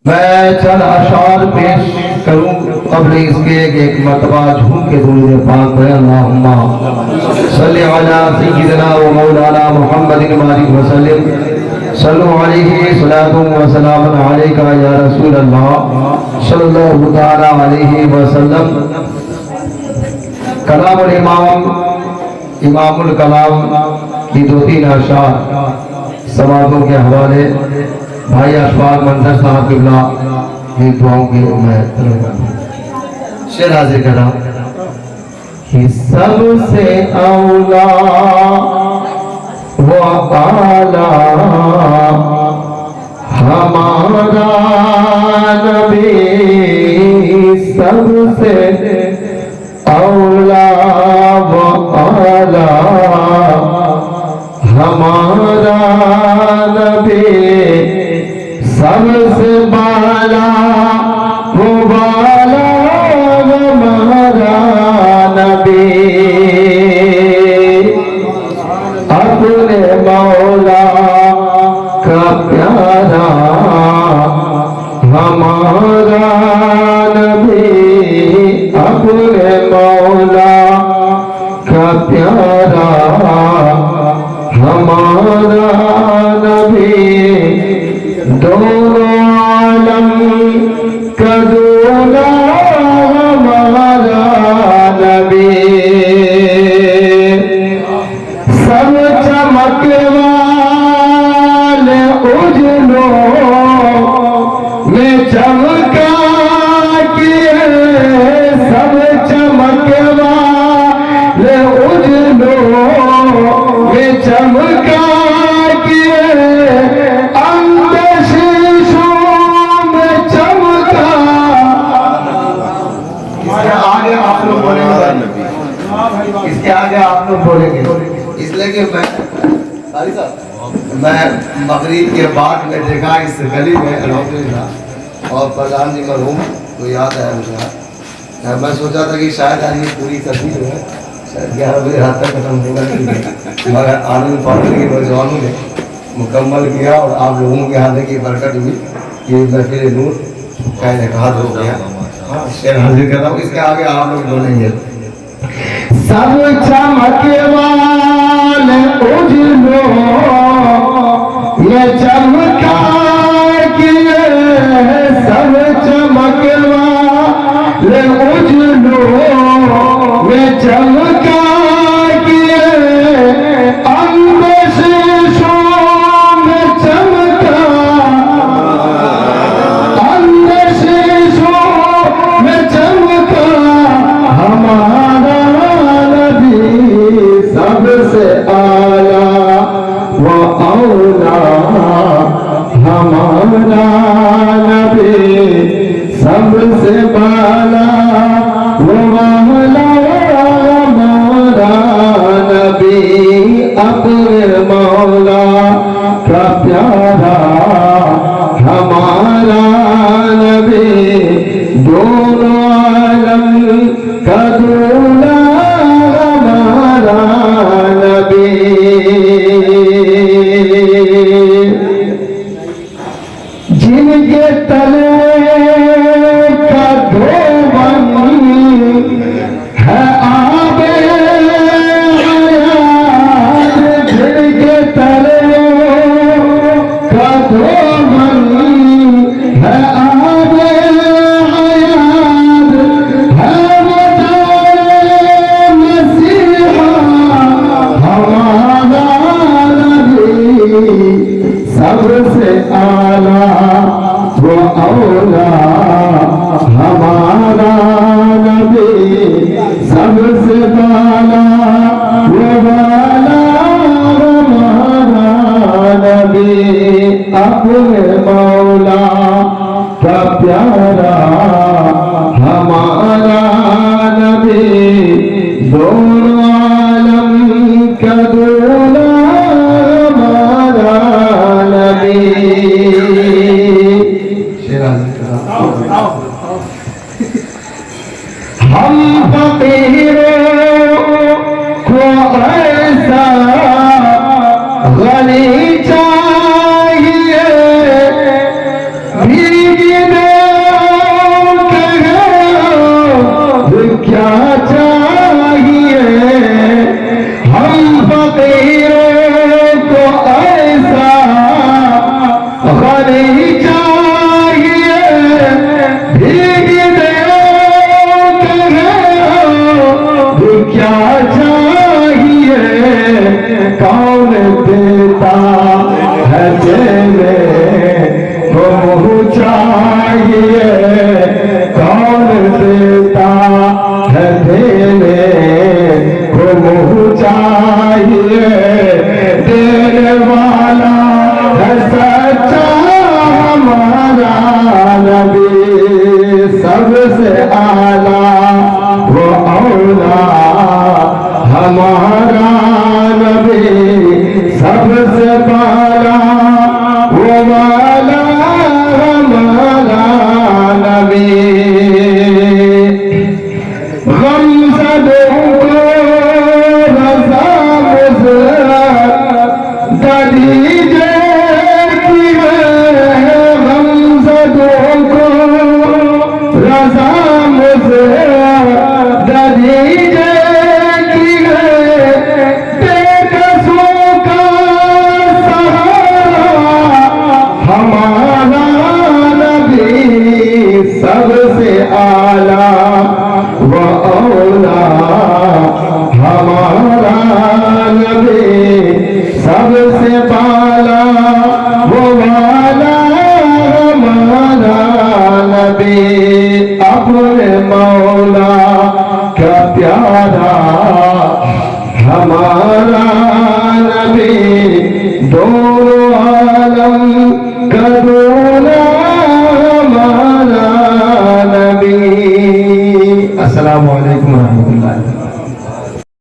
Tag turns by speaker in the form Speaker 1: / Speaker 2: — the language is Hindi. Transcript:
Speaker 1: मैं चंद अशार पेश करूं कबल इसके एक मरतबा झूम के दुरूद पाक में अल्लाहुम्मा सल्ली अला सय्यिदिना व मौलाना मुहम्मदिन व सल्लिम सल्लु अलैहि सलातु व सलामुन अलैका या रसूल अल्लाह सल्लल्लाहु तआला अलैहि वसल्लम। कलामुल इमाम इमामुल कलाम की दो तीन अशार समातों के हवाले भाई अशफाक मंजर साहब किबला की दुआओं की मैं शेर हाजिर कर रहा हूँ। सबसे औला वो आला हमारा नबी, सबसे औला वो आला हमारा नबी, सबसे बाला वो बाला हमारा नबी, अपने मौला का प्यारा हमारा नबी, अपने मौला का प्यारा हमारा नबी, दोनों आलम का दूल्हा हमारा नबी, सब चमकने वाले उजलों में चमका किए, सब चमकने वाले उजलों में चमका इसके आगे आप लोग बोलेंगे, इसलिए कि मैं मगरिब के बाद में देखा इस गली में अल्हम्दुलिल्लाह और प्रधान जी मरहूम तो याद आया मुझे। मैं सोचा था कि शायद आज ये पूरी तस्वीर जो है शायद 11 बजे रात तक खत्म होगा, मगर आनंद पार्टी के नौजवानों ने मुकम्मल किया और आप लोगों के आने की बरकत हुई कि महफिल नूर का इनेकाद हो गया। हाँ, शेर हाजिर कर रहा हूँ, इसके आगे आप लोग बोलेंगे। सब चमके वाले उजलों में चमका किए, सब चमके वाले उजलों में चमका किए, अंदेशों में चमका, अंदेशों में चमका हमारा सबसे आला वो औला हमारा नबी, सबसे बाला वो मौला हमारा नबी, अपने मौला का प्यारा हमारा नबी, दोनों आलम का दूल्हा जिनके तले का धोबन है आबे हयात, जिनके तले का धोबन है आबे हयात, है मसीहा हमारा नबी, सबसे आला वो औला हमारा नबी, सबसे बाला वो बाला हमारा नबी, अपने मौला का प्यारा हमारा नबी, दोनों आलम का दूल्हा हमारा नबी। हम फकीरों को ऐसा गनी चाहिए, भीगी
Speaker 2: क्या चाहिए हम फकीरों को ऐसा गनी चाहिए भीग दे क्या चाहिए कौन देता है देने को मुँह चाहिए कौन देता है देने को मुँह चाहिए देने वाला है सच्चा हमारा नबी सबसे आला वो औला हमारा नबी सबसे बाला वो वाला हमारा नबी गमज़दों को रज़ा दीजिए कि गमज़दों को रज़ा दीजिए कि बेकसों का सहारा हमारा नबी सबसे आला व औला हमारा नबी सबसे बाला वो वाला हमारा नबी अपने मौला का प्यारा हमारा नबी दोनों आलम का दूल्हा हमारा नबी। अस्सलामु अलैकुम रहमतुल्लाह।